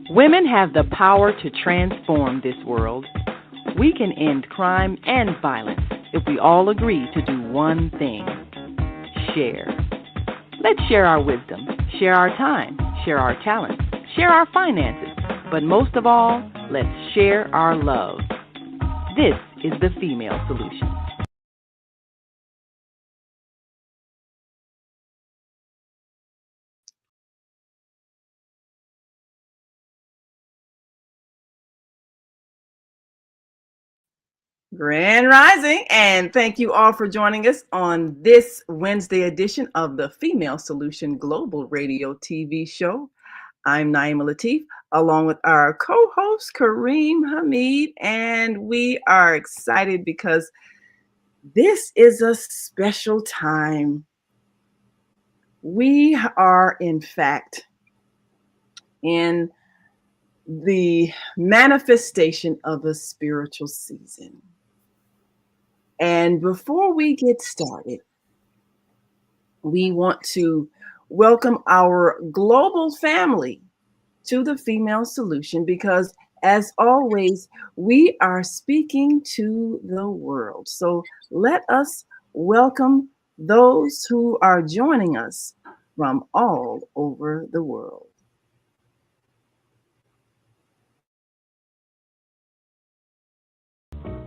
Women have the power to transform this world. We can end crime and violence if we all agree to do one thing: share. Let's share our wisdom, share our time, share our talents, share our finances, but most of all, let's share our love. This is the Female Solution. Grand Rising, and thank you all for joining us on this Wednesday edition of the Female Solution Global Radio TV show. I'm Naima Latif, along with our co-host Kareem Hamid, and we are excited because this is a special time. We are, in fact, in the manifestation of a spiritual season. And before we get started, we want to welcome our global family to the Female Solution because, as always, we are speaking to the world. So let us welcome those who are joining us from all over the world.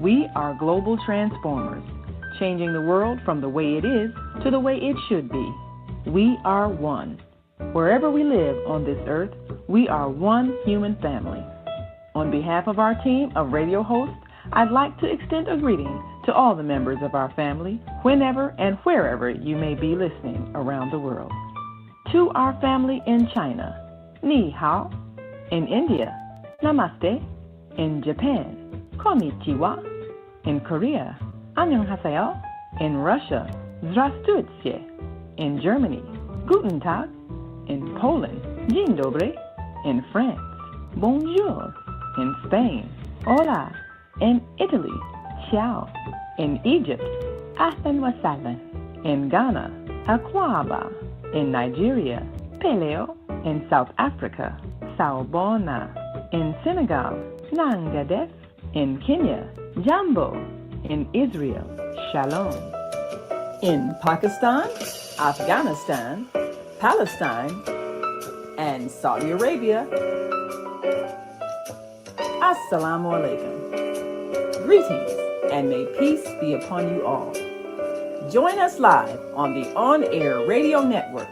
We are global transformers, changing the world from the way it is to the way it should be. We are one. Wherever we live on this earth, we are one human family. On behalf of our team of radio hosts, I'd like to extend a greeting to all the members of our family, whenever and wherever you may be listening around the world. To our family in China, Ni Hao. In India, Namaste. In Japan, Konnichiwa. In Korea, Annyeonghaseyo. In Russia, Здравствуйте. In Germany, Guten Tag. In Poland, Dzień dobry. In France, Bonjour. In Spain, Hola. In Italy, Ciao. In Egypt, Ahlan wa sahlan. In Ghana, Akwaba. In Nigeria, Peleo. In South Africa, Sawubona. In Senegal, Nangadef. In Kenya, Jambo. In Israel, Shalom. In Pakistan, Afghanistan, Palestine, and Saudi Arabia, Assalamu alaikum. Greetings, and may peace be upon you all. Join us live on the on-air radio network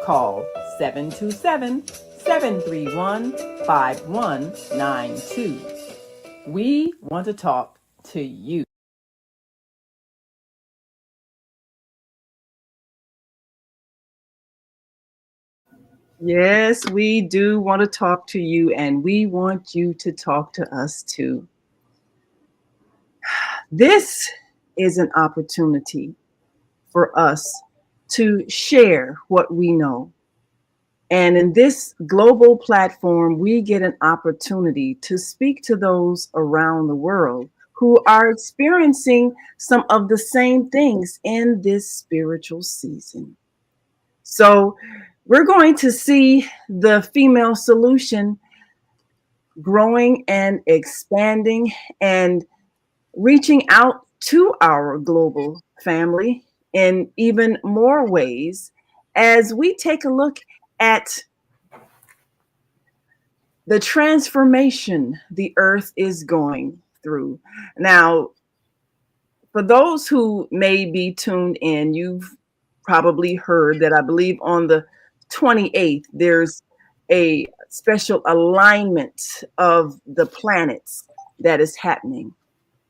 called 727-731-5192. We want to talk to you. Yes, we do want to talk to you, and we want you to talk to us too. This is an opportunity for us to share what we know. And in this global platform, we get an opportunity to speak to those around the world who are experiencing some of the same things in this spiritual season. So we're going to see the Female Solution growing and expanding and reaching out to our global family in even more ways as we take a look at the transformation the earth is going through. Now, for those who may be tuned in, you've probably heard that I believe on the 28th, there's a special alignment of the planets that is happening.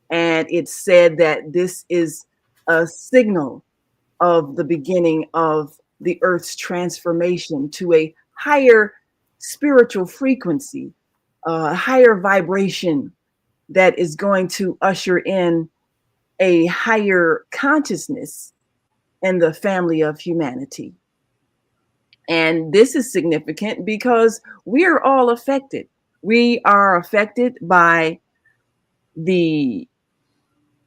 And it's said that this is a signal of the beginning of the earth's transformation to a higher spiritual frequency, a higher vibration that is going to usher in a higher consciousness in the family of humanity. And this is significant because we are all affected. We are affected by the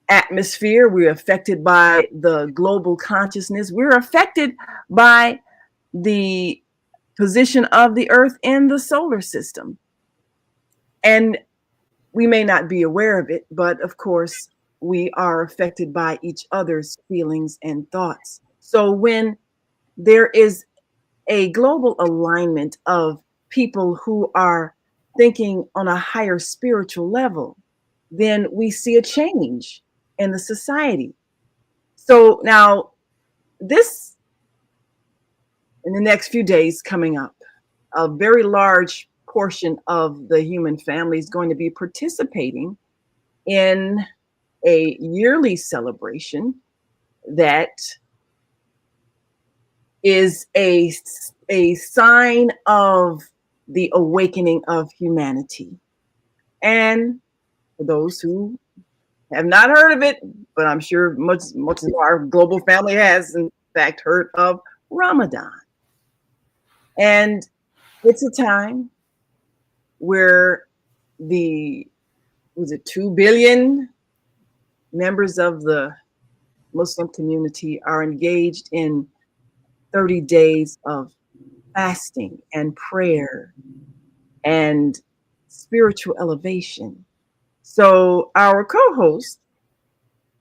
atmosphere. We're affected by the global consciousness. We're affected by the position of the Earth in the solar system. And we may not be aware of it, but of course, we are affected by each other's feelings and thoughts. So when there is a global alignment of people who are thinking on a higher spiritual level, then we see a change in the society. So now, this in the next few days coming up, a very large portion of the human family is going to be participating in a yearly celebration that is a sign of the awakening of humanity. And for those who have not heard of it, but I'm sure much of our global family has, in fact, heard of Ramadan. And it's a time where the was it 2 billion members of the Muslim community are engaged in 30 days of fasting and prayer and spiritual elevation. So our co-host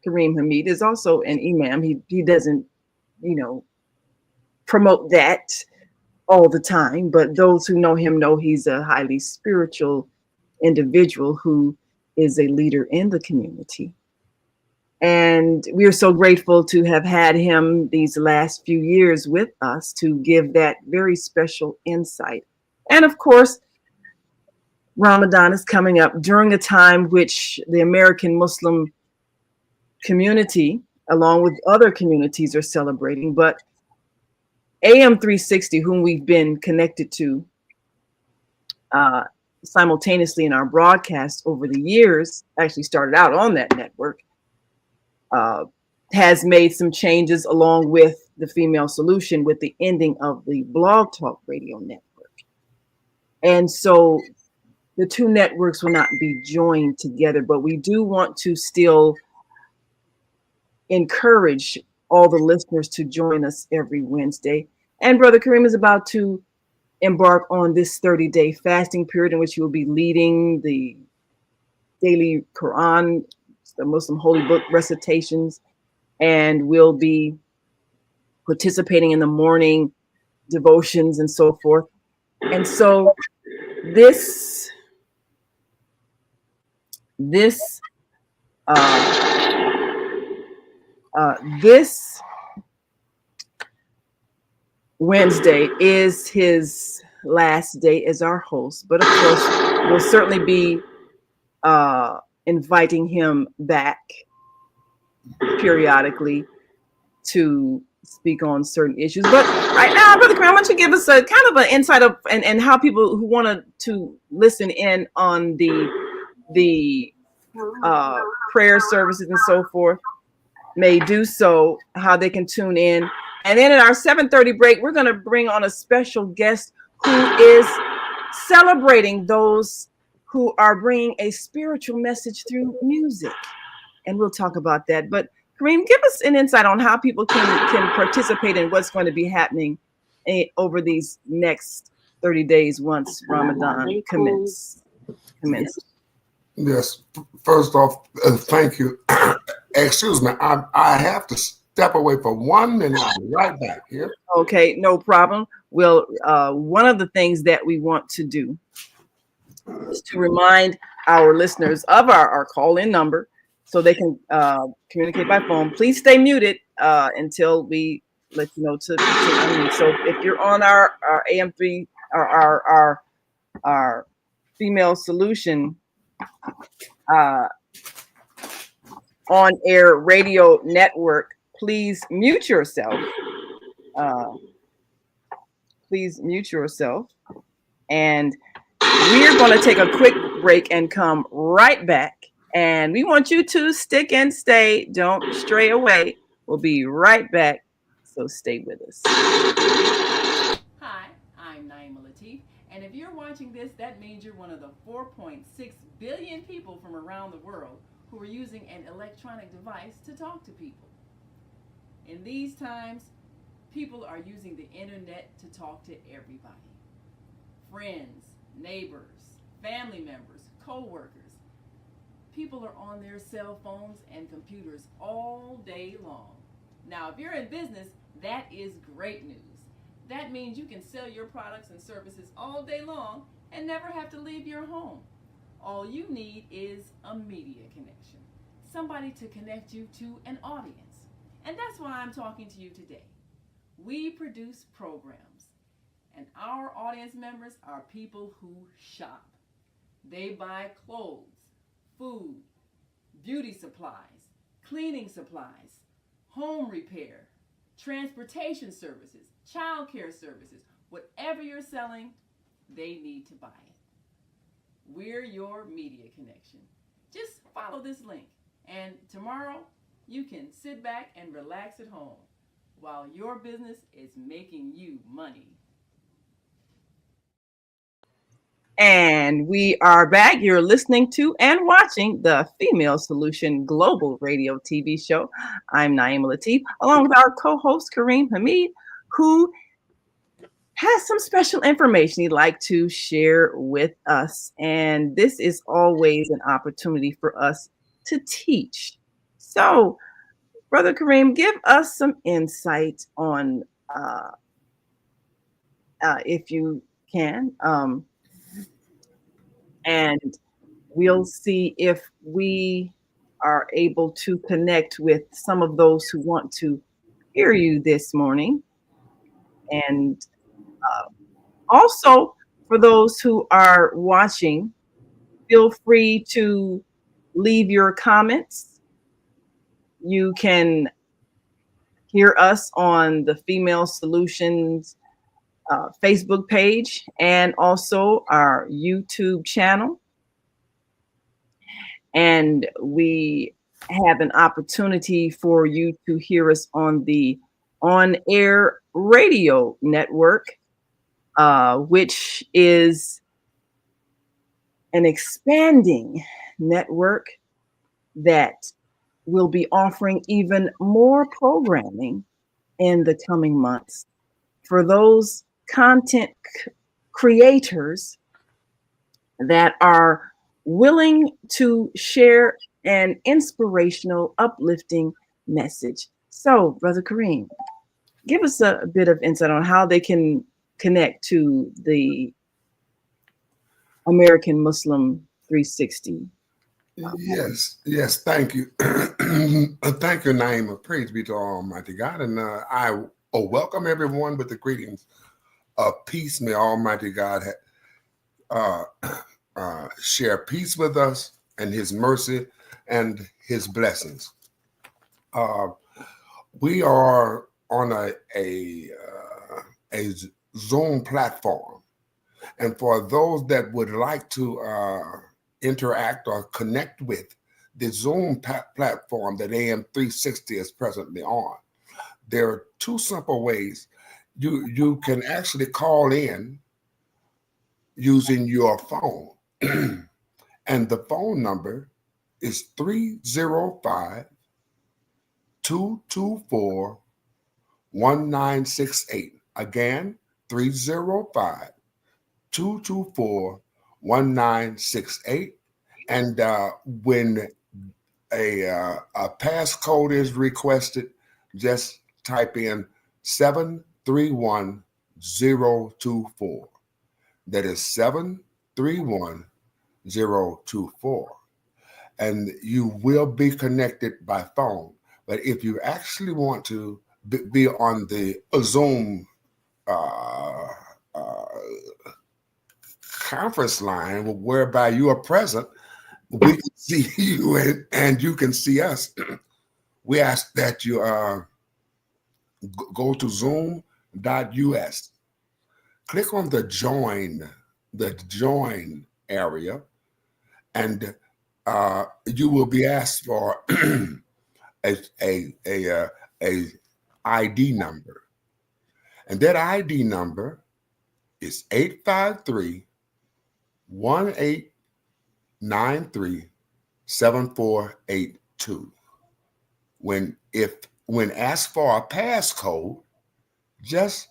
Kareem Hamid is also an imam. He doesn't, you know, promote that all the time, but those who know him know he's a highly spiritual individual who is a leader in the community. And we are so grateful to have had him these last few years with us to give that very special insight. And of course, Ramadan is coming up during a time which the American Muslim community, along with other communities, are celebrating. But AM 360, whom we've been connected to uh, simultaneously in our broadcast over the years, actually started out on that network, uh, has made some changes along with the Female Solution with the ending of the Blog Talk Radio network. And so the two networks will not be joined together, but we do want to still encourage all the listeners to join us every Wednesday. And Brother Kareem is about to embark on this 30-day fasting period in which he will be leading the daily Quran, the Muslim holy book recitations, and will be participating in the morning devotions and so forth. And so this this uh, this Wednesday is his last day as our host, but of course we'll certainly be inviting him back periodically to speak on certain issues. But right now, Brother Kareem, I want you to give us a kind of an insight of and how people who want to listen in on the prayer services and so forth may do so, how they can tune in. And then in our 7:30 break, we're going to bring on a special guest who is celebrating those who are bringing a spiritual message through music. And we'll talk about that. But Kareem, give us an insight on how people can participate in what's going to be happening over these next 30 days once Ramadan commences. Yes. First off, thank you. Excuse me. I have to step away for 1 minute. I'll be right back here. Okay, no problem. Well, one of the things that we want to do is to remind our listeners of our call-in number so they can communicate by phone. Please stay muted until we let you know to unmute. So if you're on our AM3, our Female Solution on-air radio network, please mute yourself. Please mute yourself. And we're going to take a quick break and come right back. And we want you to stick and stay. Don't stray away. We'll be right back. So stay with us. Hi, I'm Naima Latif, and if you're watching this, that means you're one of the 4.6 billion people from around the world who are using an electronic device to talk to people. In these times, People are using the internet to talk to everybody. Friends, neighbors, family members, co-workers. People are on their cell phones and computers all day long. Now, if you're in business, that is great news. That means you can sell your products and services all day long and never have to leave your home. All you need is a media connection, somebody to connect you to an audience. And that's why I'm talking to you today. We produce programs, and our audience members are people who shop. They buy clothes, food, beauty supplies, cleaning supplies, home repair, transportation services, child care services. Whatever you're selling, they need to buy it. We're your media connection. Just follow this link, and tomorrow you can sit back and relax at home while your business is making you money. And we are back. You're listening to and watching the Female Solution Global Radio TV show. I'm Naima Latif, along with our co-host Kareem Hamid, who has some special information he'd like to share with us. And this is always an opportunity for us to teach. So, Brother Kareem, give us some insight on, if you can, and we'll see if we are able to connect with some of those who want to hear you this morning. And also, for those who are watching, feel free to leave your comments. You can hear us on the Female Solutions Facebook page and also our YouTube channel. And we have an opportunity for you to hear us on the on-air radio network, which is an expanding network that will be offering even more programming in the coming months for those content creators that are willing to share an inspirational, uplifting message. So, Brother Kareem, give us a bit of insight on how they can connect to the American Muslim 360. Yes, thank you. Thank you, Naima. Praise be to Almighty God. And I welcome everyone with the greetings of peace. May Almighty God share peace with us and his mercy and his blessings. We are on a Zoom platform. And for those that would like to interact or connect with the Zoom platform that AM 360 is presently on, there are two simple ways. You can actually call in using your phone. And the phone number is 305-224-1968. Again, 305-224-1968. And when a passcode is requested, just type in 731024. That is 731024. And you will be connected by phone. But if you actually want to be on the Zoom conference line whereby you are present, we can see you and you can see us. We ask that you go to zoom.us, click on the join area, and you will be asked for a ID number, and that ID number is 853-1893-7482. When asked for a passcode, just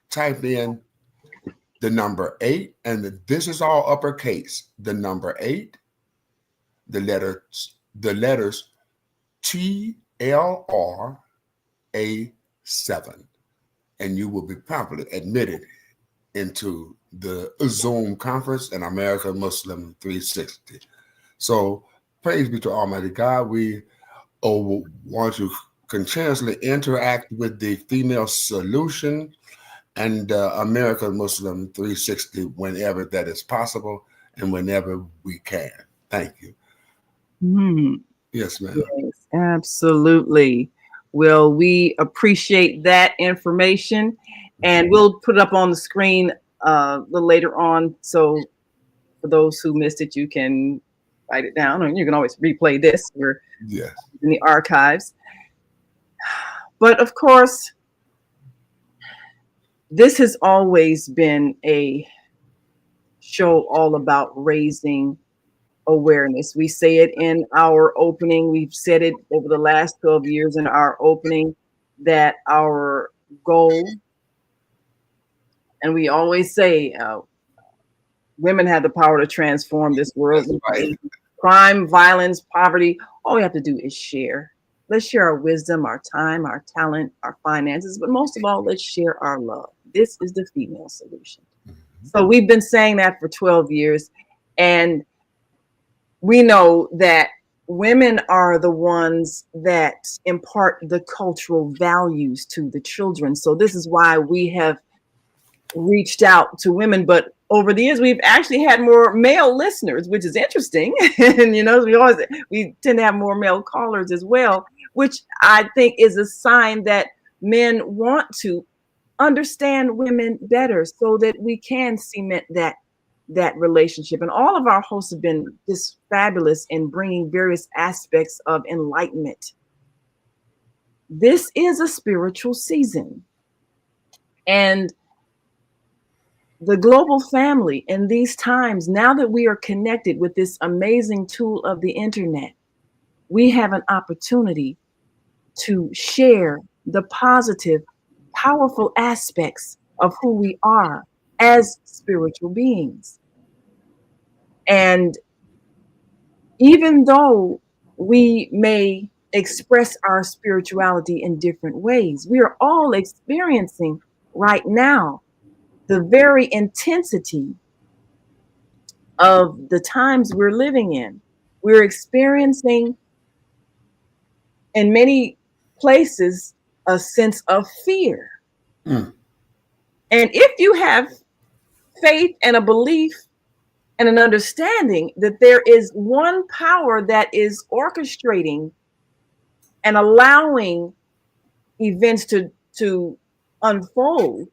type in the number 8, and this is all uppercase. The number 8, the letters TLRA7, and you will be properly admitted into the Zoom conference in America Muslim 360. So praise be to Almighty God. We want to continuously interact with the Female Solution and America Muslim 360 whenever that is possible and whenever we can. Thank you. Yes, ma'am. Yes, absolutely. Well, we appreciate that information, and we'll put it up on the screen a little later on. So for those who missed it, you can write it down, and you can always replay this. We're Yes. in the archives. But of course, this has always been a show all about raising awareness. We say it in our opening. We've said it over the last 12 years in our opening that our goal, and we always say women have the power to transform this world. Right. Crime, violence, poverty, all we have to do is share. Let's share our wisdom, our time, our talent, our finances, but most of all, let's share our love. This is the Female Solution. So we've been saying that for 12 years, and we know that women are the ones that impart the cultural values to the children. So this is why we have reached out to women, but over the years we've actually had more male listeners, which is interesting. And we tend to have more male callers as well, which I think is a sign that men want to understand women better so that we can cement that relationship. And all of our hosts have been just fabulous in bringing various aspects of enlightenment. This is a spiritual season, and the global family in these times, now that we are connected with this amazing tool of the internet, we have an opportunity to share the positive, powerful aspects of who we are as spiritual beings. And even though we may express our spirituality in different ways, we are all experiencing right now the very intensity of the times we're living in. We're experiencing, in many places, a sense of fear. And if you have faith and a belief and an understanding that there is one power that is orchestrating and allowing events to unfold,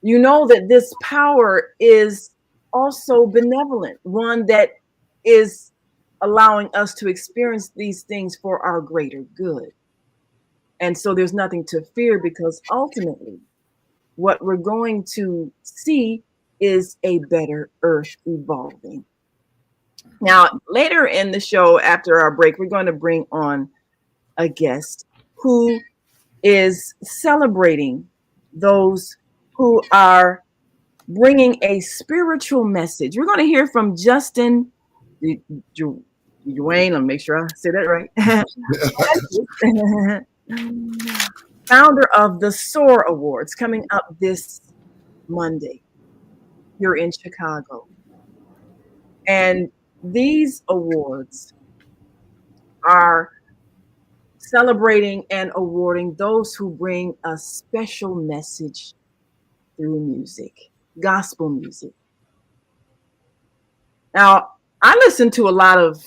you know that this power is also benevolent, one that is allowing us to experience these things for our greater good. And so there's nothing to fear, because ultimately what we're going to see is a better earth evolving. Now, later in the show, after our break, we're going to bring on a guest who is celebrating those who are bringing a spiritual message. We're going to hear from Justin Dwayne. I'll make sure I say that right. Founder of the Soar Awards, coming up this Monday here in Chicago. And these awards are celebrating and awarding those who bring a special message through music, gospel music. Now, I listen to a lot of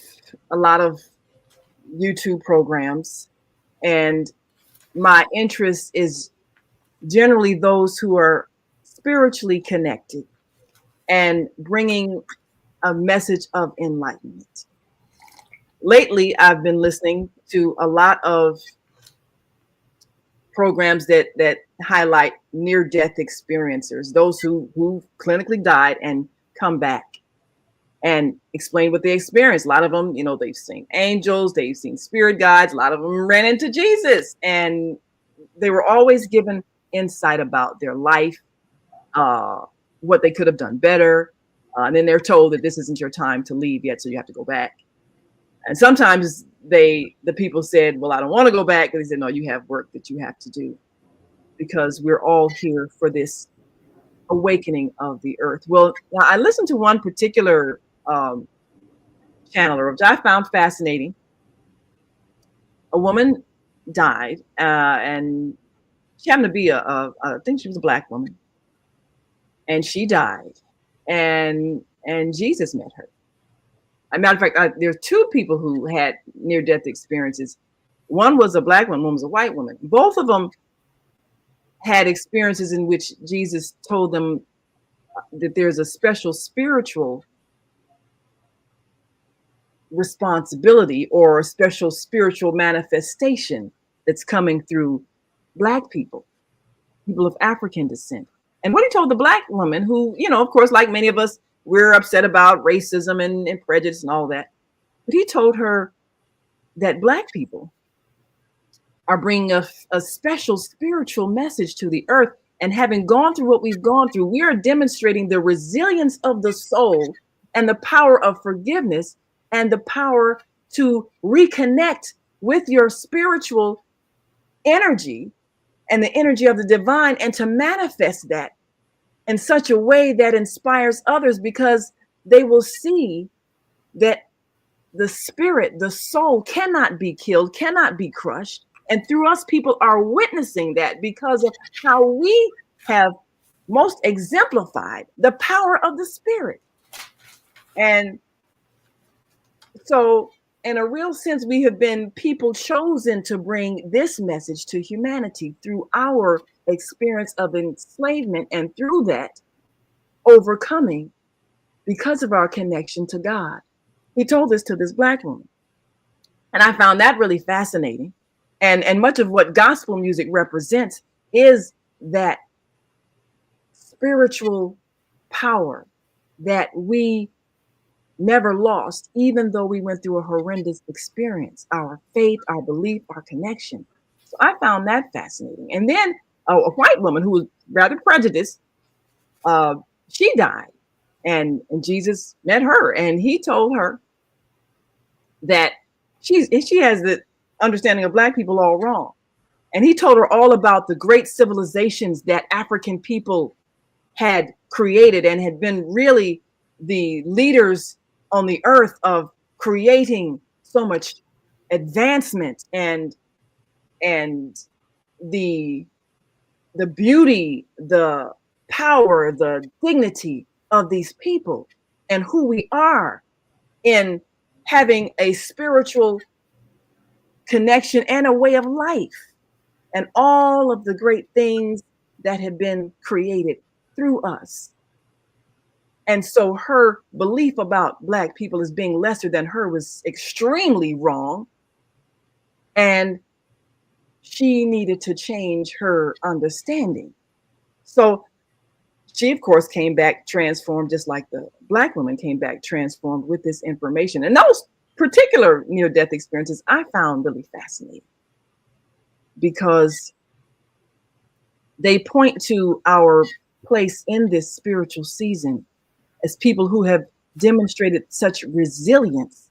YouTube programs, and my interest is generally those who are spiritually connected and bringing a message of enlightenment. Lately, I've been listening to a lot of programs that highlight near-death experiencers, those who clinically died and come back and explain what they experienced. A lot of them, they've seen angels, they've seen spirit guides. A lot of them ran into Jesus, and they were always given insight about their life, what they could have done better. And then they're told that this isn't your time to leave yet, so you have to go back. And sometimes the people said, well, I don't want to go back. And they said, no, you have work that you have to do, because we're all here for this awakening of the earth. Well, now I listened to one particular channeler, which I found fascinating. A woman died, and she happened to be I think she was a Black woman, and she died, and Jesus met her. As a matter of fact, there are two people who had near-death experiences. One was a Black woman, one was a white woman. Both of them had experiences in which Jesus told them that there's a special spiritual responsibility or a special spiritual manifestation that's coming through Black people of African descent. And what he told the Black woman, who, of course, like many of us, we're upset about racism and prejudice and all that. But he told her that Black people are bringing a special spiritual message to the earth. And having gone through what we've gone through, we are demonstrating the resilience of the soul and the power of forgiveness and the power to reconnect with your spiritual energy and the energy of the divine, and to manifest that in such a way that inspires others, because they will see that the spirit, the soul, cannot be killed, cannot be crushed. And through us, people are witnessing that because of how we have most exemplified the power of the spirit. And so, in a real sense, we have been people chosen to bring this message to humanity through our experience of enslavement, and through that overcoming because of our connection to God. He told this to this Black woman. And I found that really fascinating. And much of what gospel music represents is that spiritual power that we never lost, even though we went through a horrendous experience, our faith, our belief, our connection. So I found that fascinating. And then a white woman who was rather prejudiced, she died, and Jesus met her, and he told her that she has the understanding of Black people all wrong. And he told her all about the great civilizations that African people had created and had been really the leaders on the earth of creating so much advancement and the beauty, the power, the dignity of these people, and who we are in having a spiritual connection and a way of life, and all of the great things that have been created through us. And so her belief about Black people as being lesser than her was extremely wrong. And she needed to change her understanding. So she, of course, came back transformed, just like the Black woman came back transformed with this information. And those particular near-death experiences I found really fascinating, because they point to our place in this spiritual season as people who have demonstrated such resilience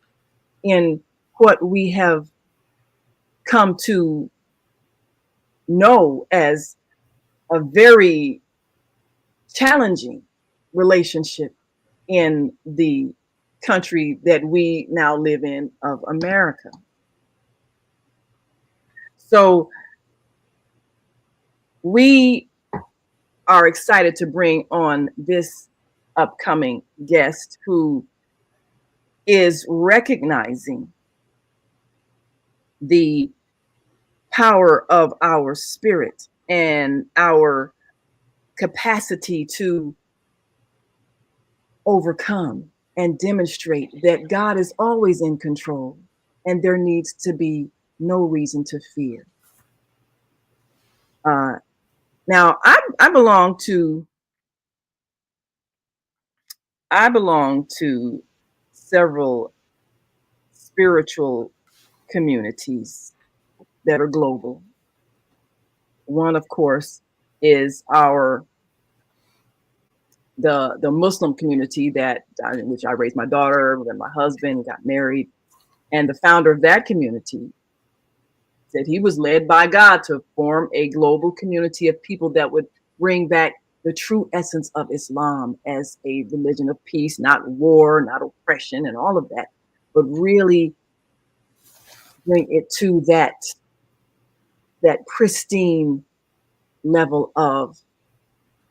in what we have come to know as a very challenging relationship in the country that we now live in, of America. So we are excited to bring on this upcoming guest who is recognizing the power of our spirit and our capacity to overcome and demonstrate that God is always in control, and there needs to be no reason to fear. Now, I belong to several spiritual communities that are global. One, of course, is the Muslim community in which I raised my daughter, and my husband got married. And the founder of that community said he was led by God to form a global community of people that would bring back the true essence of Islam as a religion of peace, not war, not oppression, and all of that, but really bring it to that pristine level of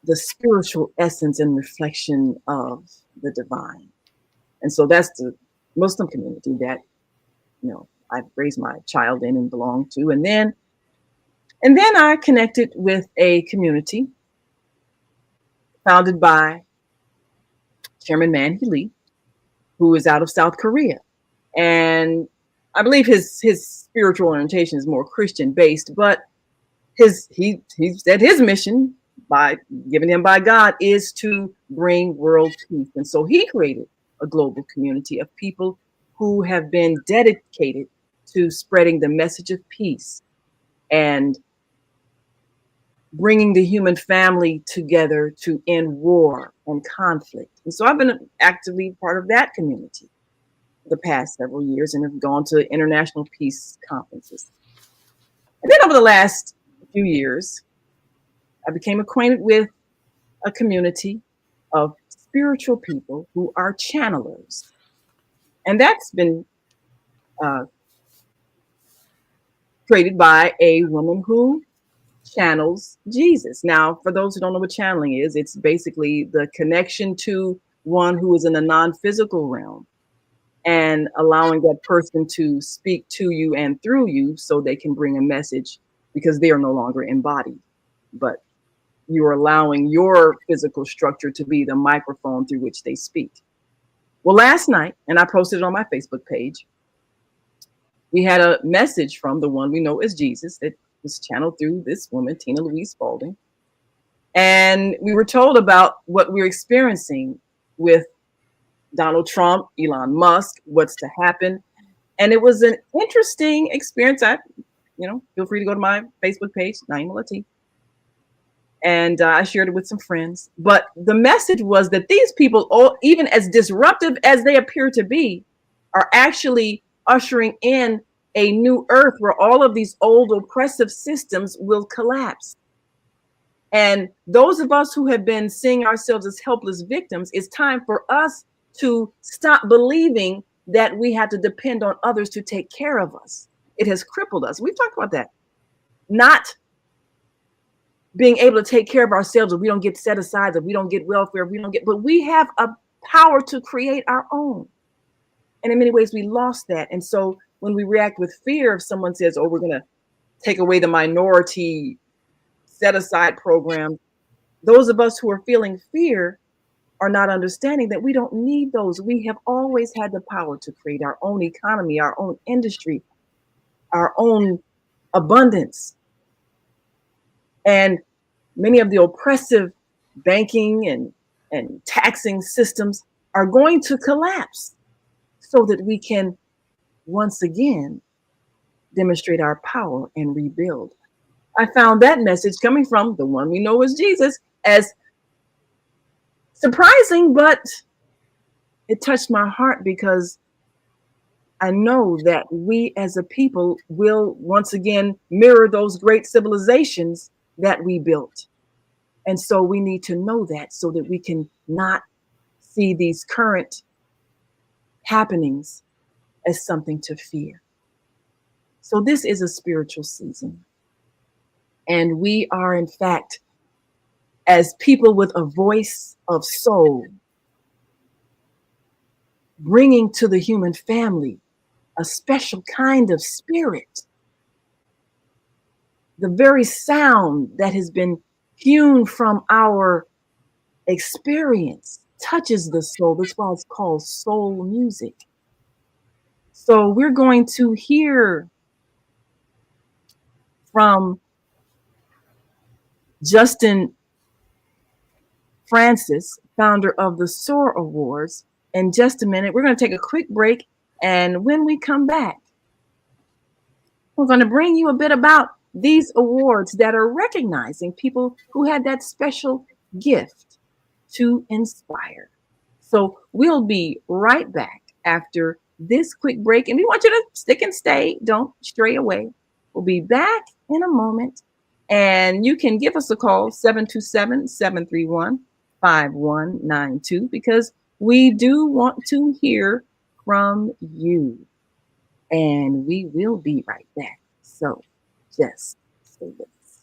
the spiritual essence and reflection of the divine. And so that's the Muslim community that, I've raised my child in and belong to. And then I connected with a community founded by Chairman Man Lee, who is out of South Korea. And I believe his spiritual orientation is more Christian based, but he said his mission, given him by God, is to bring world peace. And so he created a global community of people who have been dedicated to spreading the message of peace and bringing the human family together to end war and conflict. And so I've been actively part of that community for the past several years and have gone to international peace conferences. And then over the last few years, I became acquainted with a community of spiritual people who are channelers. And that's been created by a woman who channels Jesus. Now, for those who don't know what channeling is, it's basically the connection to one who is in the non-physical realm and allowing that person to speak to you and through you so they can bring a message, because they are no longer embodied, but you're allowing your physical structure to be the microphone through which they speak. Well, last night, and I posted it on my Facebook page, we had a message from the one we know as Jesus that was channeled through this woman, Tina Louise Spalding. And we were told about what we're experiencing with Donald Trump, Elon Musk, what's to happen. And it was an interesting experience. Feel free to go to my Facebook page, Naima Latif. And I shared it with some friends. But the message was that these people, even as disruptive as they appear to be, are actually ushering in a new earth where all of these old oppressive systems will collapse. And those of us who have been seeing ourselves as helpless victims, it's time for us to stop believing that we have to depend on others to take care of us. It has crippled us. We've talked about that. Not being able to take care of ourselves, if we don't get set aside, if we don't get welfare, but we have a power to create our own. And in many ways, we lost that. And so when we react with fear, if someone says, oh, we're going to take away the minority set aside program, those of us who are feeling fear are not understanding that we don't need those. We have always had the power to create our own economy, our own industry, our own abundance. And many of the oppressive banking and taxing systems are going to collapse so that we can once again demonstrate our power and rebuild. I found that message coming from the one we know as Jesus as surprising, but it touched my heart, because I know that we as a people will once again mirror those great civilizations that we built. And so we need to know that so that we can not see these current happenings as something to fear. So this is a spiritual season. And we are, in fact, as people with a voice of soul, bringing to the human family a special kind of spirit. The very sound that has been hewn from our experience touches the soul. That's why it's called soul music. So we're going to hear from Justin Francis, founder of the Soar Awards, in just a minute. We're going to take a quick break. And when we come back, we're going to bring you a bit about these awards that are recognizing people who had that special gift to inspire. So we'll be right back after this quick break. And we want you to stick and stay. Don't stray away. We'll be back in a moment. And you can give us a call, 727-731-5192, because we do want to hear from you. And we will be right back. So just stay with us.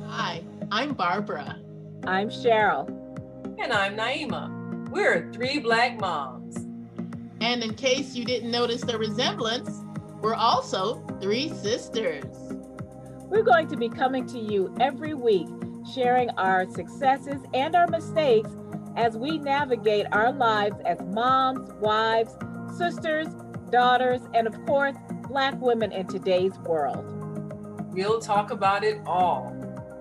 Hi, I'm Barbara. I'm Cheryl. And I'm Naima. We're three Black moms. And in case you didn't notice the resemblance, we're also three sisters. We're going to be coming to you every week, sharing our successes and our mistakes as we navigate our lives as moms, wives, sisters, daughters, and of course, Black women in today's world. We'll talk about it all: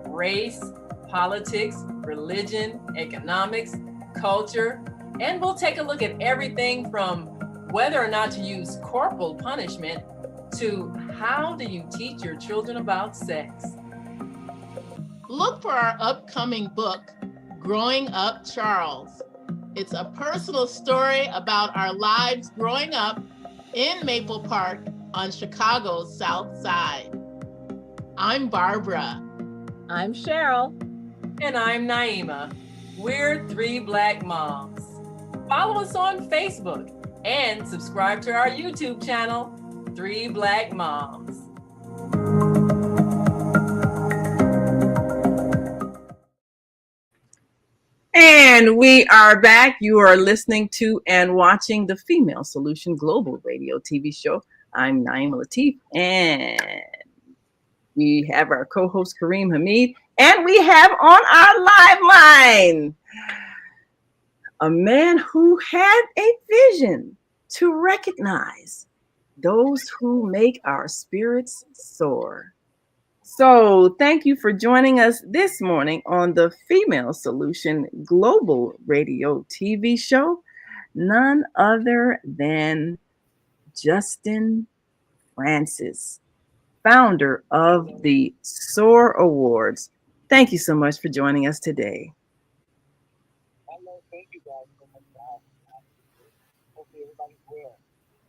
race, politics, religion, economics, culture, and we'll take a look at everything from whether or not to use corporal punishment to how do you teach your children about sex. Look for our upcoming book, Growing Up Charles. It's a personal story about our lives growing up in Maple Park on Chicago's South Side. I'm Barbara. I'm Cheryl. And I'm Naima. We're three Black moms. Follow us on Facebook and subscribe to our YouTube channel, Three Black Moms. And we are back. You are listening to and watching the Female Solution Global Radio TV show. I'm Naima Latif, and we have our co-host Kareem Hamid, and we have on our live line a man who had a vision to recognize those who make our spirits soar. So thank you for joining us this morning on the Female Solution Global Radio TV show. None other than Justin Francis, founder of the Soar Awards. Thank you so much for joining us today. Hello, thank you guys so much for having me. Hopefully everybody's well.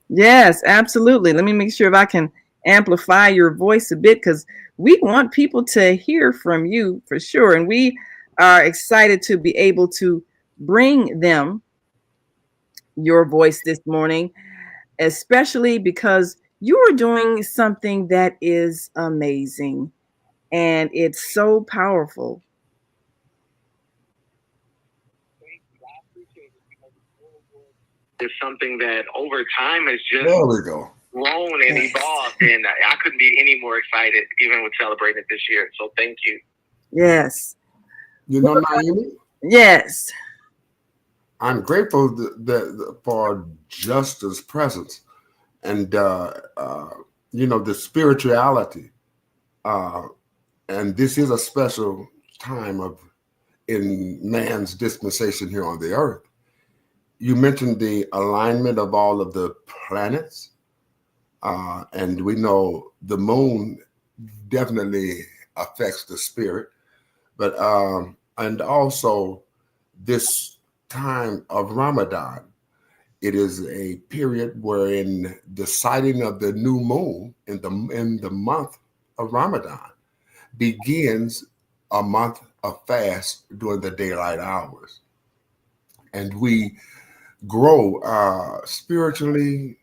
Yes, absolutely. Let me make sure if I can amplify your voice a bit, because we want people to hear from you for sure. And we are excited to be able to bring them your voice this morning, especially because you are doing something that is amazing and it's so powerful. It's something that over time has just There we go. grown and evolved, and I couldn't be any more excited even with celebrating it this year. So thank you. Yes. You know, Naomi, Yes. I'm grateful for Justin's presence and, the spirituality. And this is a special time in man's dispensation here on the earth. You mentioned the alignment of all of the planets. And we know the moon definitely affects the spirit, but and also this time of Ramadan, it is a period wherein the sighting of the new moon in the month of Ramadan begins a month of fast during the daylight hours, and we grow spiritually,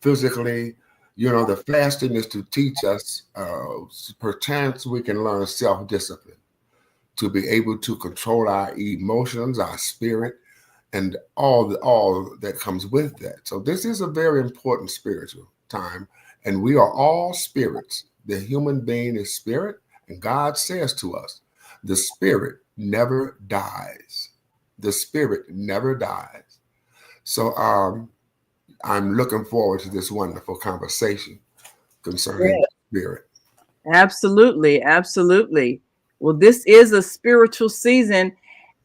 physically. The fasting is to teach us, perchance we can learn self-discipline, to be able to control our emotions, our spirit, and all that comes with that. So this is a very important spiritual time, and we are all spirits. The human being is spirit, and God says to us, the spirit never dies. The spirit never dies. So I'm looking forward to this wonderful conversation concerning spirit. Absolutely. Absolutely. Well, this is a spiritual season,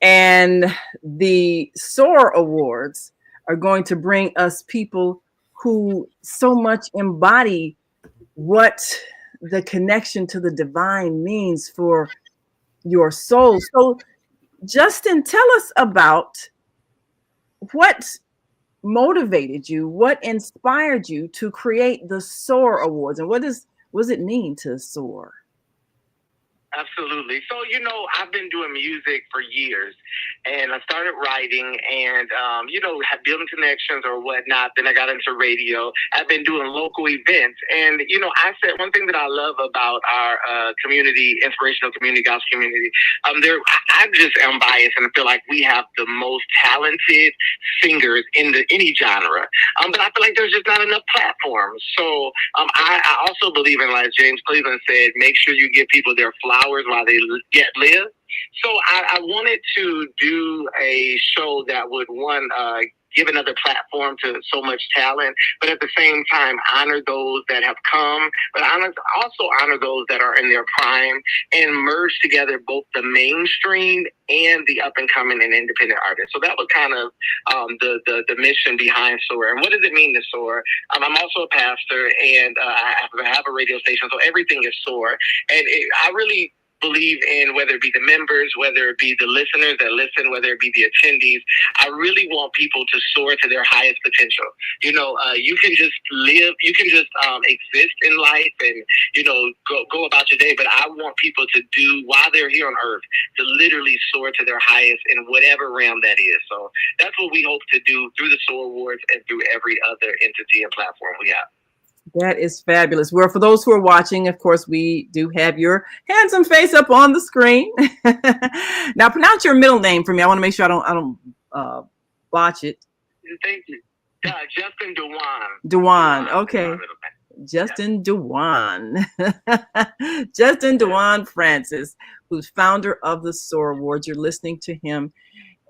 And the Soar Awards are going to bring us people who so much embody what the connection to the divine means for your soul. So, Justin, tell us about what motivated you, what inspired you to create the Soar Awards, and what does it mean to soar? Absolutely. So, I've been doing music for years, and I started writing and, have building connections or whatnot. Then I got into radio. I've been doing local events. And, I said one thing that I love about our community, inspirational community, gospel community, I just am biased and I feel like we have the most talented singers in any genre. But I feel like there's just not enough platforms. So I also believe in, like James Cleveland said, make sure you give people their flowers while they yet live. So I wanted to do a show that would, give another platform to so much talent, but at the same time honor those that have come, but also honor those that are in their prime, and merge together both the mainstream and the up and coming and independent artists. So that was kind of the mission behind Soar. And what does it mean to soar? I'm also a pastor, and I have a radio station, so everything is Soar. And I really believe in, whether it be the members, whether it be the listeners that listen, whether it be the attendees, I really want people to soar to their highest potential. You can just live, you can just exist in life and, go about your day. But I want people to do, while they're here on earth, to literally soar to their highest in whatever realm that is. So that's what we hope to do through the Soar Awards and through every other entity and platform we have. That is fabulous. Well, for those who are watching, of course, we do have your handsome face up on the screen. Now, pronounce your middle name for me. I want to make sure I don't botch it. Thank you. Justin Dewan. Dewan. Okay. Justin Dewan. Justin Dewan Francis, who's founder of the Soar Awards. You're listening to him,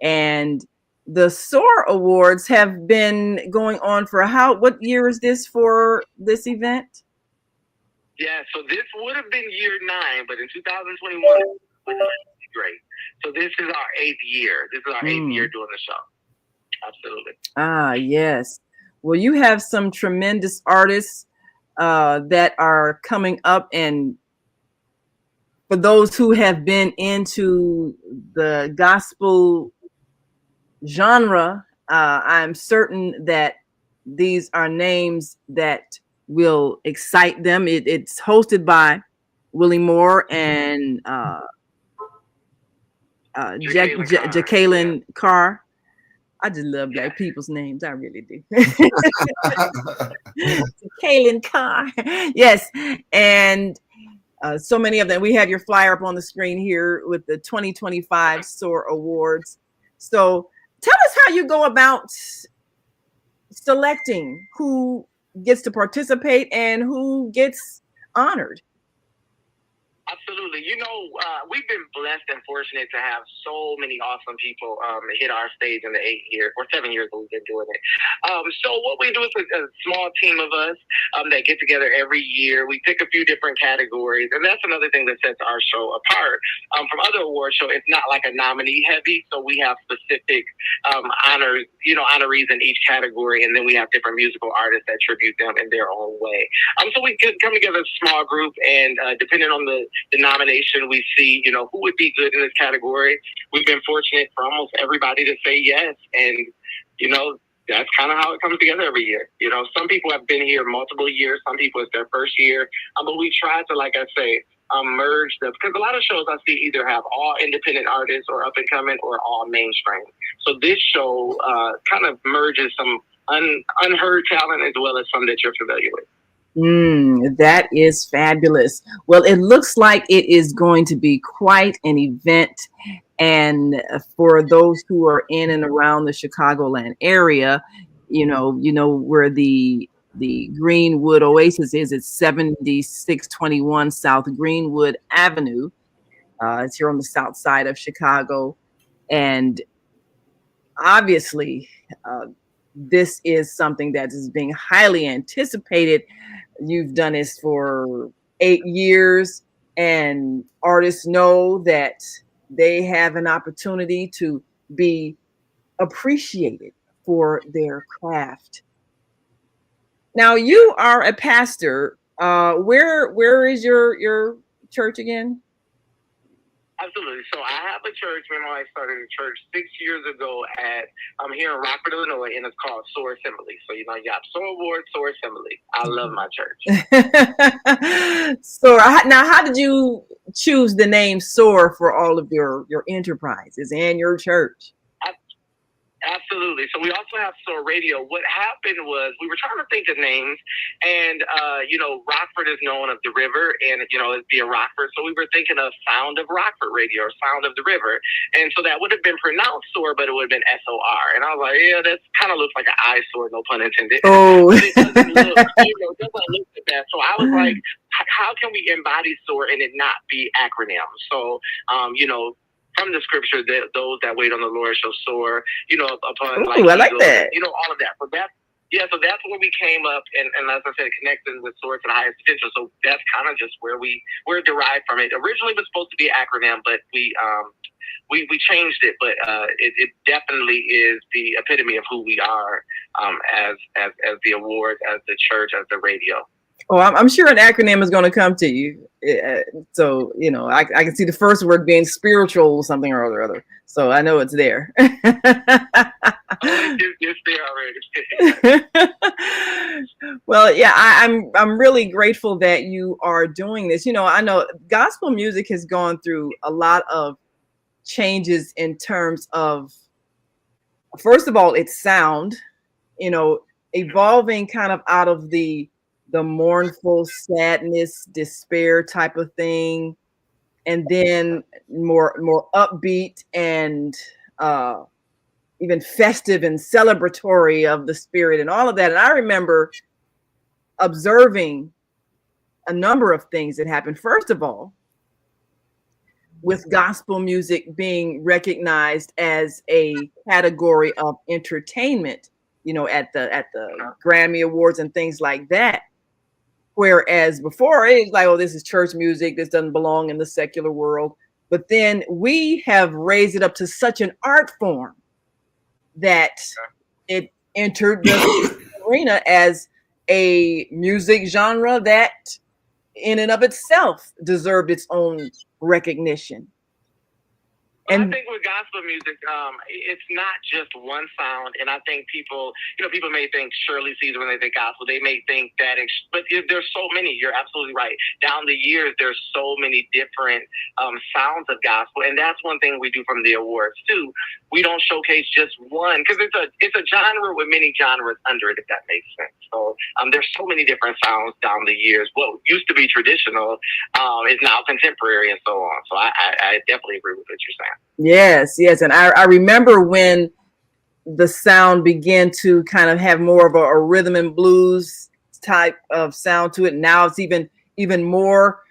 and the Soar Awards have been going on for what year is this for this event? Yeah, so this would have been year 9, but in 2021, it was great. So this is our 8th year. This is our 8th year doing the show. Absolutely. Ah, yes. Well, you have some tremendous artists that are coming up, and for those who have been into the gospel genre, I'm certain that these are names that will excite them. It's hosted by Willie Moore and Jacqueline Carr. I just love Black people's names. I really do. Jacqueline Carr. Yes. And so many of them. We have your flyer up on the screen here with the 2025 Soar Awards. So tell us how you go about selecting who gets to participate and who gets honored. Absolutely. We've been blessed and fortunate to have so many awesome people hit our stage in the 8 years or 7 years that we've been doing it. So what we do is a small team of us that get together every year. We pick a few different categories, and that's another thing that sets our show apart from other award shows. It's not like a nominee heavy, so we have specific honorees in each category, and then we have different musical artists that tribute them in their own way. So we come together as a small group, and depending on the nomination, we see, who would be good in this category. We've been fortunate for almost everybody to say yes. And, that's kind of how it comes together every year. Some people have been here multiple years. Some people it's their first year. But we try to, like I say, merge them. Because a lot of shows I see either have all independent artists or up and coming or all mainstream. So this show kind of merges some unheard talent as well as some that you're familiar with. That is fabulous. Well, it looks like it is going to be quite an event. And for those who are in and around the Chicagoland area, where the Greenwood Oasis is, it's 7621 South Greenwood Avenue. It's here on the south side of Chicago. And obviously, this is something that is being highly anticipated. You've done this for 8 years, and artists know that they have an opportunity to be appreciated for their craft. Now, you are a pastor. Where is your church again? Absolutely. So I have a church. Me and my wife started a church 6 years ago at here in Rockford, Illinois, and it's called Soar Assembly. So you got Soar Awards, Soar Assembly. I love my church. So now, how did you choose the name Soar for all of your enterprises and your church? Absolutely. So we also have Soar Radio. What happened was we were trying to think of names, and Rockford is known of the river, and it'd be a Rockford. So we were thinking of Sound of Rockford Radio or Sound of the River, and so that would have been pronounced Soar, but it would have been SOR. And I was like, yeah, that kind of looks like an eyesore, no pun intended. Oh, it doesn't look, it doesn't look the best. So I was like, how can we embody Soar and it not be acronyms? So, from the scripture, that those that wait on the Lord shall soar, upon like I like that. All of that. So that's where we came up, and as I said, connecting with soar to the highest potential. So that's kind of just where we're derived from it. Originally, it was supposed to be an acronym, but we changed it. But it definitely is the epitome of who we are as the awards, as the church, as the radio. Oh, I'm sure an acronym is going to come to you. So, I can see the first word being spiritual, something or other. So I know it's there. It's there already. Well, yeah, I'm really grateful that you are doing this. I know gospel music has gone through a lot of changes in terms of, first of all, its sound, evolving kind of out of the mournful sadness, despair type of thing, and then more upbeat and even festive and celebratory of the spirit and all of that. And I remember observing a number of things that happened. First of all, with gospel music being recognized as a category of entertainment, at the Grammy Awards and things like that. Whereas before it was like, oh, this is church music. This doesn't belong in the secular world. But then we have raised it up to such an art form that it entered the arena as a music genre that in and of itself deserved its own recognition. And I think with gospel music, it's not just one sound. And I think people may think Shirley Caesar when they think gospel. They may think that, but there's so many. You're absolutely right. Down the years, there's so many different sounds of gospel, and that's one thing we do from the awards too. We don't showcase just one because it's a genre with many genres under it, if that makes sense. So there's so many different sounds down the years. What used to be traditional is now contemporary and so on. So I definitely agree with what you're saying. Yes. And I remember when the sound began to kind of have more of a rhythm and blues type of sound to it. Now it's even more,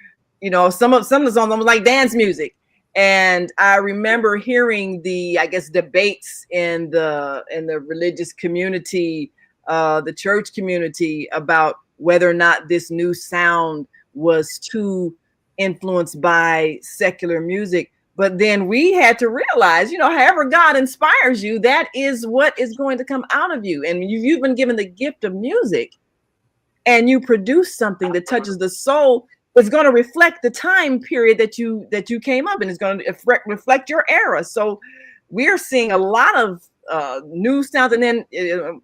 some of the songs almost like dance music. And I remember hearing the debates in the religious community, the church community, about whether or not this new sound was too influenced by secular music. But then we had to realize, however God inspires you, that is what is going to come out of you. And you've been given the gift of music, and you produce something that touches the soul. It's going to reflect the time period that you came up in. It's going to reflect your era. So we're seeing a lot of new sounds. And then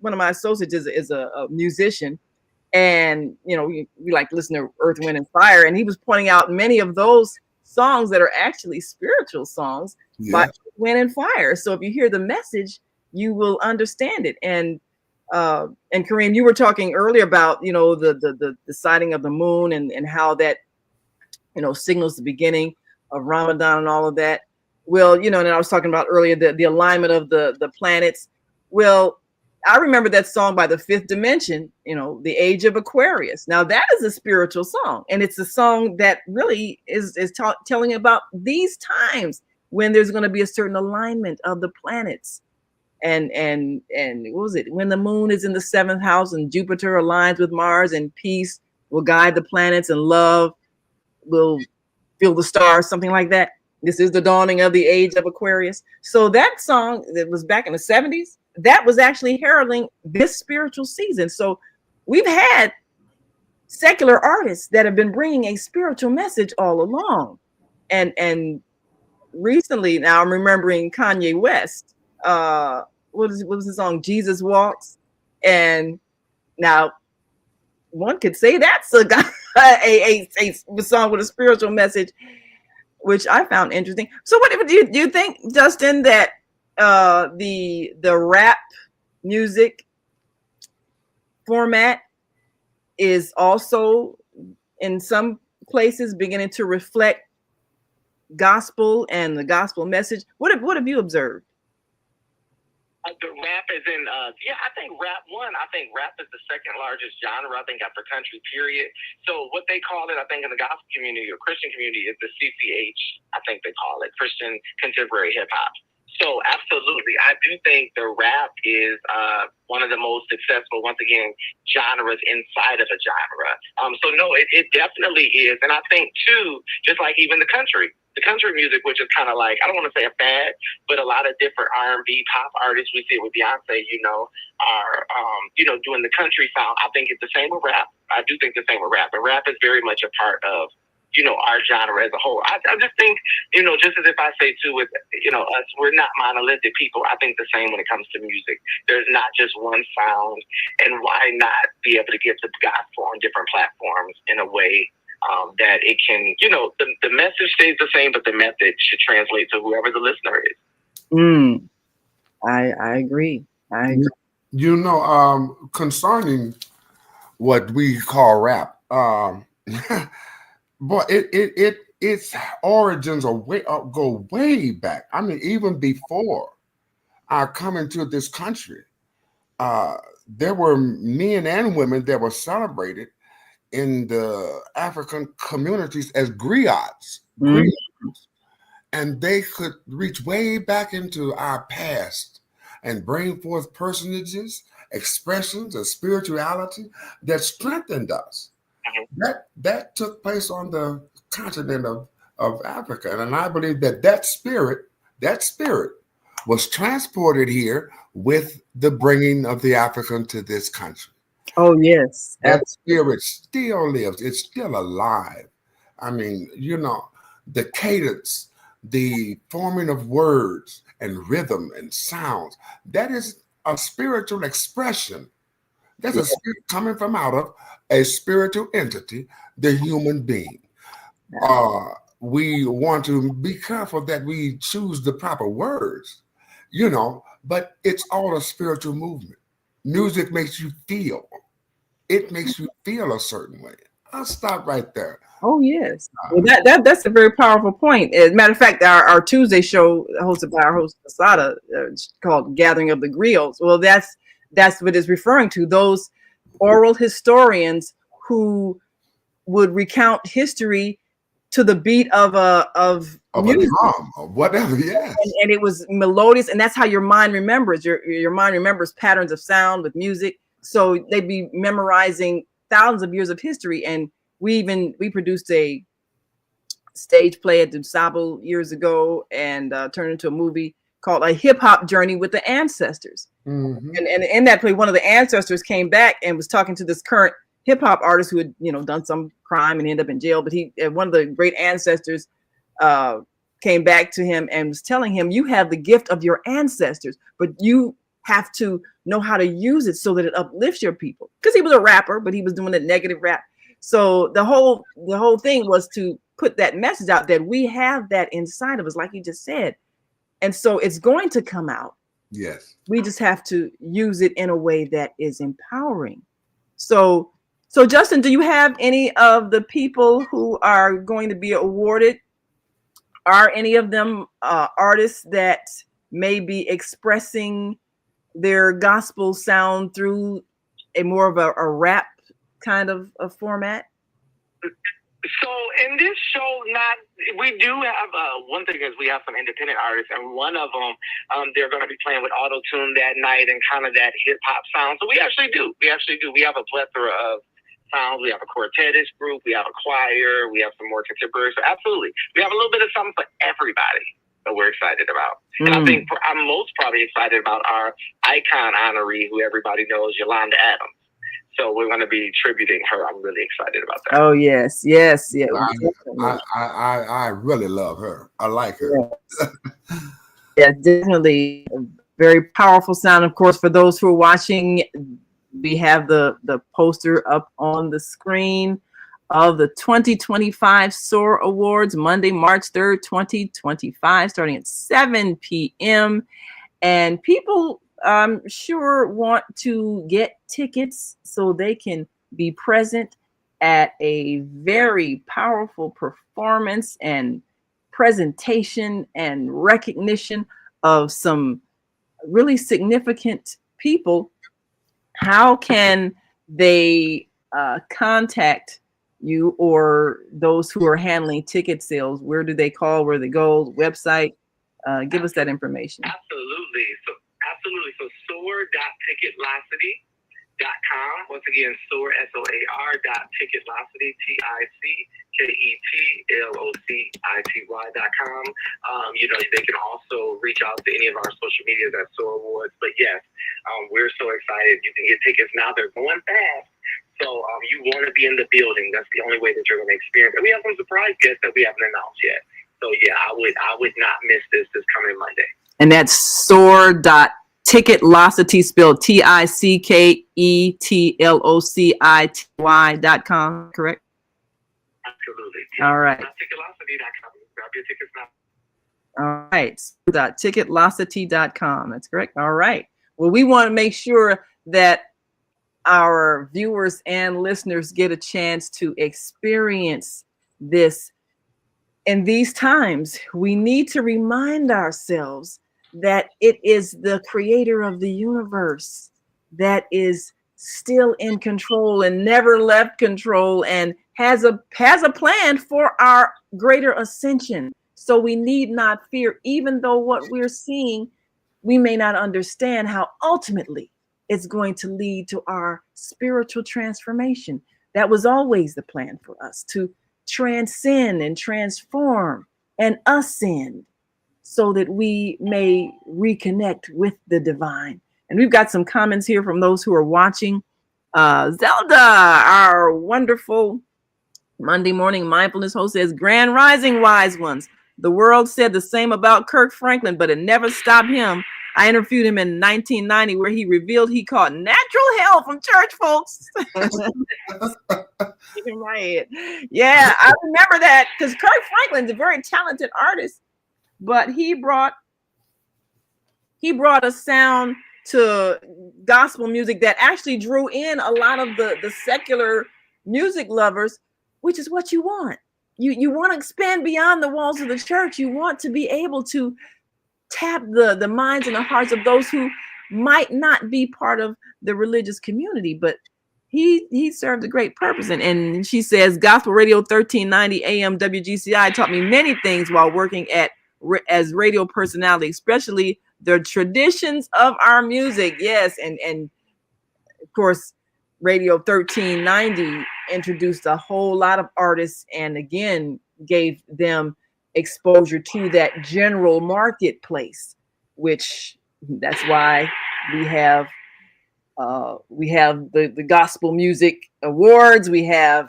one of my associates is a musician. And, we like to listen to Earth, Wind, and Fire. And he was pointing out many of those songs that are actually spiritual songs by Wind and Fire. So if you hear the message, you will understand it. And Kareem, you were talking earlier about the sighting of the moon and how that signals the beginning of Ramadan and all of that. Well, and I was talking about earlier the alignment of the planets. Well, I remember that song by the Fifth Dimension, The Age of Aquarius. Now that is a spiritual song, and it's a song that really is telling about these times when there's going to be a certain alignment of the planets. And what was it? When the moon is in the 7th house and Jupiter aligns with Mars, and peace will guide the planets and love will fill the stars, something like that. This is the dawning of the age of Aquarius. So that song that was back in the 70s, that was actually heralding this spiritual season. So we've had secular artists that have been bringing a spiritual message all along. And recently, now I'm remembering Kanye West. What was the song? Jesus Walks. And now one could say that's a song with a spiritual message, which I found interesting. So what do you think, Justin, that the rap music format is also in some places beginning to reflect gospel and the gospel message? What have you observed? The rap is in, I think rap is the second largest genre, I think, after country, period. So what they call it, I think, in the gospel community or Christian community is the CCH, I think they call it, Christian Contemporary Hip Hop. So absolutely, I do think the rap is one of the most successful, once again, genres inside of a genre. So no, it definitely is. And I think too, just like even the country music, which is kind of like, I don't want to say a fad, but a lot of different R&B pop artists, we see it with Beyonce, are, doing the country sound. I think it's the same with rap. I do think the same with rap. And rap is very much a part of, our genre as a whole. I just think, just as if I say too with, us, we're not monolithic people. I think the same when it comes to music. There's not just one sound, and why not be able to get the gospel on different platforms in a way that it can, the message stays the same, but the method should translate to whoever the listener is. I agree. Concerning what we call rap, but its origins go way back. I mean, even before our coming to this country, there were men and women that were celebrated in the African communities as griots. And they could reach way back into our past and bring forth personages, expressions of spirituality that strengthened us. That took place on the continent of Africa. And I believe that spirit was transported here with the bringing of the African to this country. Oh, yes. That spirit still lives. It's still alive. I mean, the cadence, the forming of words and rhythm and sounds, that is a spiritual expression. That's a spirit coming from out of a spiritual entity, the human being. We want to be careful that we choose the proper words, but it's all a spiritual movement. Music makes you feel. It makes you feel a certain way. I'll stop right there. Oh, yes. Well, that's a very powerful point. As a matter of fact, our Tuesday show hosted by our host, Asada, called Gathering of the Griots. Well, that's what it's referring to. Those oral historians who would recount history to the beat of music. A drum or whatever, yes. And it was melodious, and that's how your mind remembers. Your mind remembers patterns of sound with music. So they'd be memorizing thousands of years of history. And we produced a stage play at Dusabo years ago and turned into a movie called A Hip Hop Journey with the Ancestors. And in that play, one of the ancestors came back and was talking to this current hip hop artist who had, done some crime and ended up in jail. But one of the great ancestors came back to him and was telling him, you have the gift of your ancestors, but you have to know how to use it so that it uplifts your people. Because he was a rapper, but he was doing a negative rap. So the whole thing was to put that message out that we have that inside of us, like you just said. And so it's going to come out. Yes. We just have to use it in a way that is empowering. So Justin, do you have any of the people who are going to be awarded? Are any of them artists that may be expressing their gospel sound through a more of a rap kind of a format? So in this show, we do have one thing is we have some independent artists, and one of them they're going to be playing with auto tune that night and kind of that hip hop sound. So we actually do. We have a plethora of sounds. We have a quartetist group. We have a choir. We have some more contemporary. So absolutely, we have a little bit of something for everybody that we're excited about. And I think I'm most probably excited about our icon honoree, who everybody knows, Yolanda Adams. So we're going to be tributing her. I'm really excited about that. Oh, yes. I really love her. I like her. Yes. Yeah, definitely a very powerful sound. Of course, for those who are watching, we have the poster up on the screen of the 2025 Soar Awards, Monday, March 3rd, 2025, starting at 7 p.m. And people, I'm sure, want to get tickets so they can be present at a very powerful performance and presentation and recognition of some really significant people. How can they contact you or those who are handling ticket sales? Where do they call? Where they go? Website? Give us that information. Absolutely. So soar.ticketlocity.com. Once again, soar, SOAR, .ticketlocity, TICKETLOCITY.com. They can also reach out to any of our social medias at Soar Awards. But yes, we're so excited. You can get tickets now. They're going fast. So you want to be in the building. That's the only way that you're going to experience it. We have some surprise guests that we haven't announced yet. So yeah, I would not miss this coming Monday. And that's soar.ticketlocity, spelled TICKETLOCITY.com, correct? Absolutely. All right. Ticketlocity.com. Grab your tickets now. All right. Ticketlocity.com. That's correct. All right. Well, we want to make sure that our viewers and listeners get a chance to experience this. In these times, we need to remind ourselves that it is the creator of the universe that is still in control and never left control and has a plan for our greater ascension. So we need not fear, even though what we're seeing, we may not understand how ultimately it's going to lead to our spiritual transformation. That was always the plan for us, to transcend and transform and ascend so that we may reconnect with the divine. And we've got some comments here from those who are watching. Zelda, our wonderful Monday morning mindfulness host, says, Grand Rising, wise ones. The world said the same about Kirk Franklin, but it never stopped him. I interviewed him in 1990 where he revealed he caught natural hell from church folks. Right. Yeah, I remember that because Kirk Franklin's a very talented artist, but he brought a sound to gospel music that actually drew in a lot of the secular music lovers, which is what you want. You want to expand beyond the walls of the church. You want to be able to tap the minds and the hearts of those who might not be part of the religious community, but he served a great purpose. And she says, Gospel Radio 1390 AM WGCI taught me many things while working as radio personality, especially the traditions of our music. Yes, and of course, Radio 1390 introduced a whole lot of artists and again gave them exposure to that general marketplace, which that's why we have the Gospel Music Awards. We have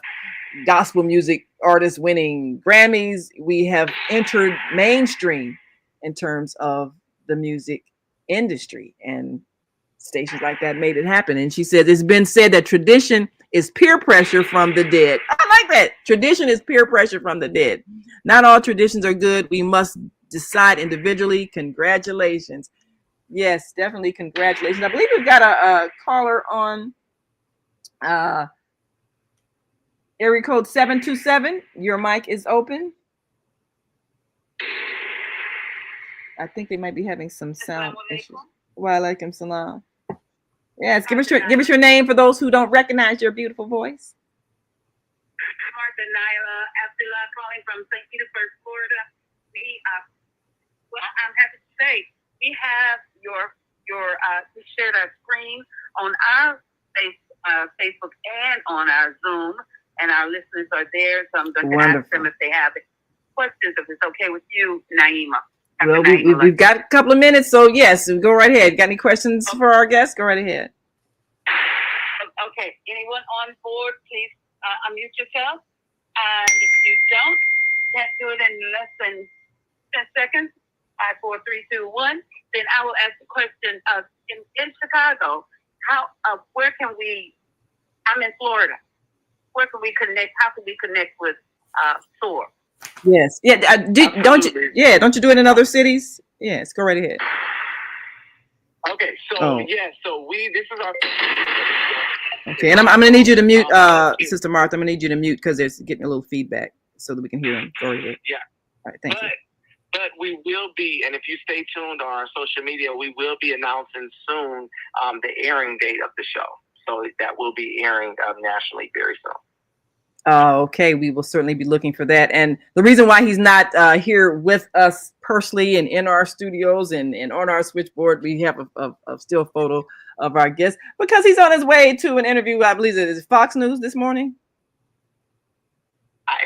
gospel music artists winning Grammys. We have entered mainstream in terms of the music industry, and stations like that made it happen. And she said, it's been said that tradition is peer pressure from the dead. I like that. Tradition is peer pressure from the dead. Not all traditions are good. We must decide individually. Congratulations. Yes, definitely congratulations. I believe we've got a caller on area code 727. Your mic is open. I think they might be having some sound issues. Wa alaikum salam. Yes, give us your name for those who don't recognize your beautiful voice. Martha Naila Abdullah calling from St. Petersburg, Florida. I'm happy to say we have we shared our screen on our Facebook and on our Zoom, and our listeners are there. So I'm going to Wonderful. ask them if they have questions, if it's okay with you, Naima. Well, we've got a couple of minutes, so yes, go right ahead. Got any questions for our guests? Go right ahead. Okay. Anyone on board, please unmute yourself. And if you can't do it in less than 10 seconds, 5, 4, 3, 2, 1, then I will ask the question of in Chicago, where can we, I'm in Florida, where can we connect? How can we connect with SOAR? Yes. Yeah. Don't you do it in other cities? Yes. Go right ahead. Okay. So this is our. Okay, and I'm gonna need you to mute, Sister Martha. I'm gonna need you to mute because it's getting a little feedback, so that we can hear him. Go ahead. Yeah. All right. Thank you. But we will be, and if you stay tuned on our social media, we will be announcing soon the airing date of the show. So that will be airing nationally very soon. Okay, we will certainly be looking for that. And the reason why he's not here with us personally and in our studios and on our switchboard, we have a still photo of our guest because he's on his way to an interview. I believe it is Fox News this morning. I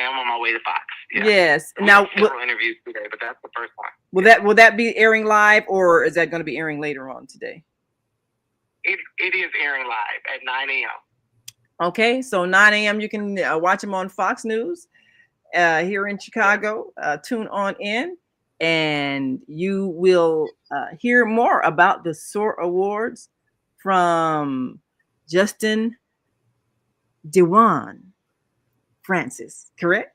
am on my way to Fox. Yeah. Yes. We now, have several interviews today, but that's the first one. Will that be airing live, or is that going to be airing later on today? It is airing live at 9 a.m. Okay, so 9 a.m. you can watch him on Fox News here in Chicago. Tune on in, and you will hear more about the Soar Awards from Justin Dewan Francis, correct?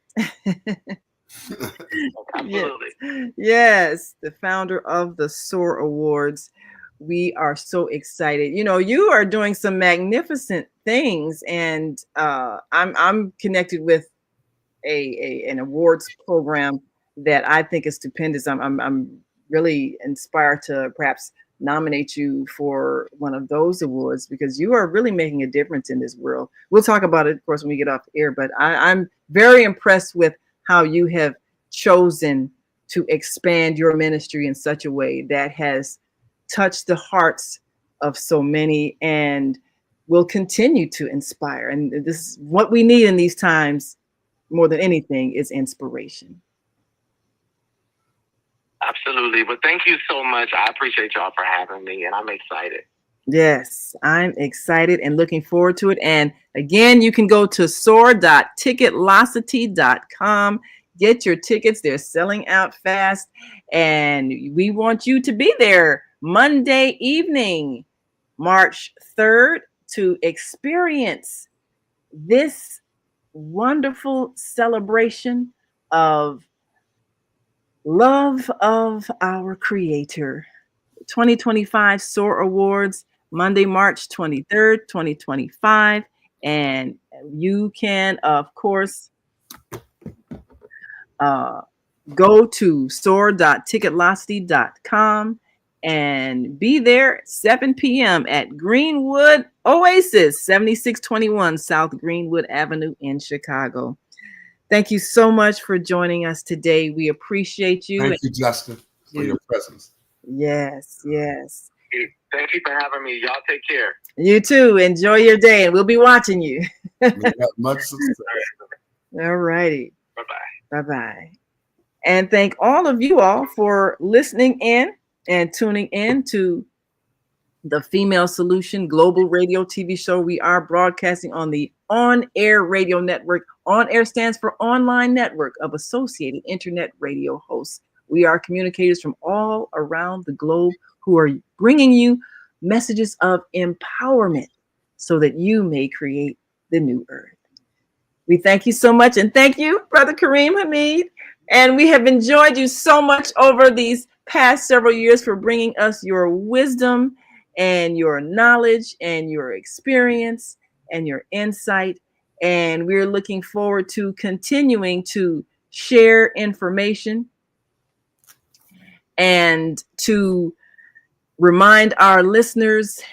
Absolutely. Yes, the founder of the Soar Awards. We are so excited. You know, you are doing some magnificent things, and I'm connected with an awards program that I think is stupendous. I'm really inspired to perhaps nominate you for one of those awards because you are really making a difference in this world. We'll talk about it, of course, when we get off the air, but I'm very impressed with how you have chosen to expand your ministry in such a way that has touched the hearts of so many and will continue to inspire. And this is what we need in these times more than anything is inspiration. Absolutely. But thank you so much. I appreciate y'all for having me, and I'm excited. Yes, I'm excited and looking forward to it. And again, you can go to soar.ticketlocity.com. Get your tickets. They're selling out fast. And we want you to be there Monday evening, March 3rd, to experience this wonderful celebration of love of our Creator. 2025 Soar Awards, Monday, March 23rd, 2025. And you can, of course, go to soar.ticketlocity.com and be there at 7 p.m. at Greenwood Oasis, 7621 South Greenwood Avenue in Chicago. Thank you so much for joining us today. We appreciate you. Thank you, Justin, for your presence. Yes, yes. Thank you for having me. Y'all take care. You too. Enjoy your day, and we'll be watching you. Much success. All righty. Bye-bye. Bye-bye. And thank all of you all for listening in and tuning in to the Female Solution Global Radio TV show. We are broadcasting on the On Air Radio Network. On Air stands for Online Network of Associated Internet Radio Hosts. We are communicators from all around the globe who are bringing you messages of empowerment so that you may create the new earth. We thank you so much. And thank you, Brother Kareem Hamid. And we have enjoyed you so much over these past several years for bringing us your wisdom and your knowledge and your experience and your insight. And we're looking forward to continuing to share information and to remind our listeners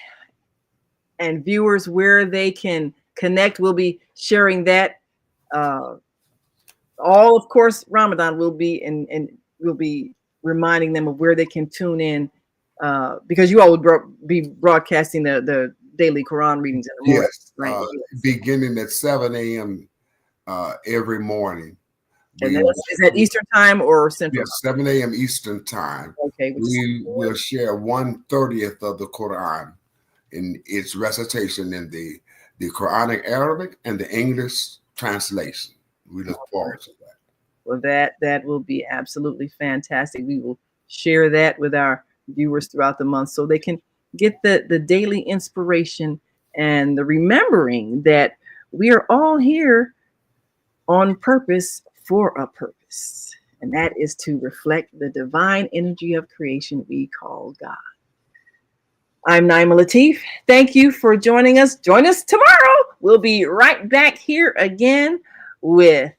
and viewers where they can connect. We'll be sharing that. All, of course, Ramadan will be, and we'll be reminding them of where they can tune in because you all will be broadcasting the daily Quran readings in the morning. Yes, beginning at 7 a.m. Every morning. And is that Eastern time or Central? Yes, 7 a.m. Eastern time. Okay. We will share 1/30th of the Quran in its recitation in the Quranic Arabic and the English translation. We look forward to that. Well, that will be absolutely fantastic. We will share that with our viewers throughout the month so they can get the daily inspiration and the remembering that we are all here on purpose for a purpose. And that is to reflect the divine energy of creation we call God. I'm Naima Latif. Thank you for joining us. Join us tomorrow. We'll be right back here again with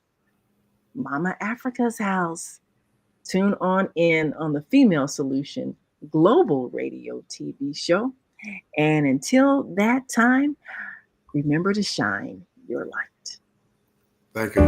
Mama Africa's House. Tune on in on the Female Solution Global Radio TV show. And until that time, remember to shine your light. Thank you.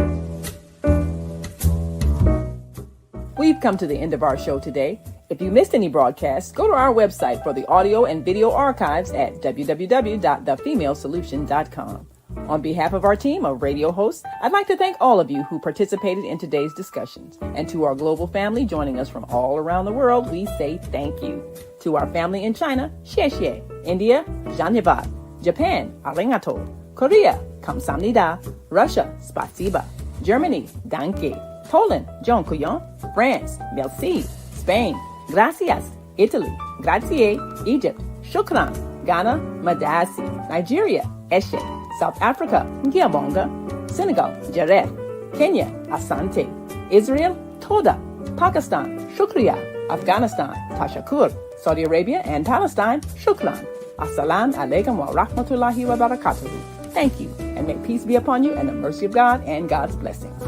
We've come to the end of our show today. If you missed any broadcasts, go to our website for the audio and video archives at www.thefemalesolution.com. On behalf of our team of radio hosts, I'd like to thank all of you who participated in today's discussions. And to our global family joining us from all around the world, we say thank you. To our family in China, xie xie. India, Dhanyavad. Japan, arigato. Korea, kamsamnida. Russia, spasiba. Germany, danke. Poland, dziękuję. France, merci. Spain, gracias. Italy, grazie. Egypt, shukran. Ghana, madasi. Nigeria, eshe. South Africa, Ngiyabonga. Senegal, Jaref. Kenya, Asante. Israel, Toda. Pakistan, Shukriya. Afghanistan, Tashakur. Saudi Arabia and Palestine, Shukran. Assalamu alaikum wa rahmatullahi wa barakatuhu. Thank you, and may peace be upon you and the mercy of God and God's blessings.